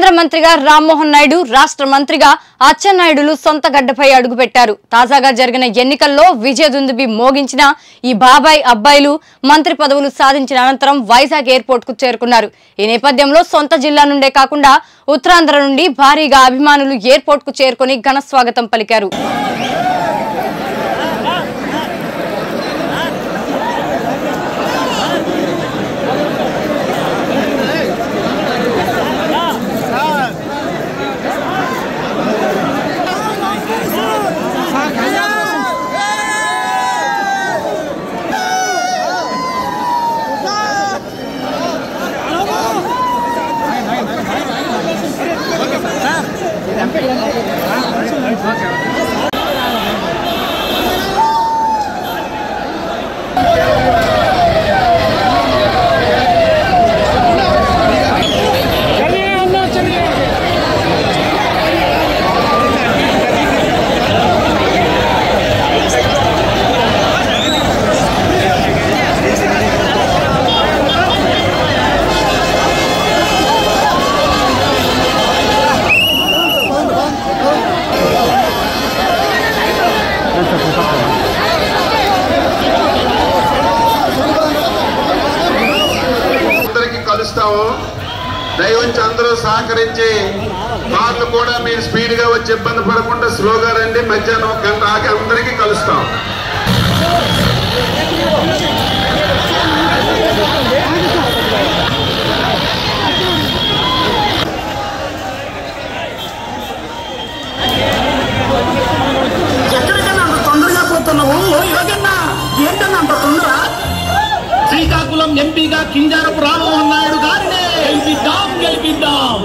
కేంద్ర మంత్రిగా రామ్మోహన్ నాయుడు, రాష్ట్ర మంత్రిగా అచ్చెన్నాయుడులు సొంత గడ్డపై అడుగుపెట్టారు. తాజాగా జరిగిన ఎన్నికల్లో విజయదుందుబి మోగించిన ఈ బాబాయ్ అబ్బాయిలు మంత్రి పదవులు సాధించిన అనంతరం వైజాగ్ ఎయిర్పోర్ట్ కు చేరుకున్నారు. ఈ నేపథ్యంలో సొంత జిల్లా నుండే కాకుండా ఉత్తరాంధ్ర నుండి భారీగా అభిమానులు ఎయిర్పోర్ట్ కు చేరుకుని ఘన స్వాగతం పలికారు. దయవంచి అందరూ సహకరించి కార్లు కూడా మీరు స్పీడ్ గా వచ్చి ఇబ్బంది పడకుండా స్లోగా రండి. మధ్యాహ్నం ఒక గంట ఆగి అందరికీ కలుస్తాం. ఎక్కడికన్నా అంత తొందరగా పోతున్నావు? యోగన్నా ఏంటన్నా అంత తొందర? శ్రీకాకుళం ఎంపీగా కింజారపు రామ్మోహన్ నాయుడు గారిని గెలిపిద్దాం.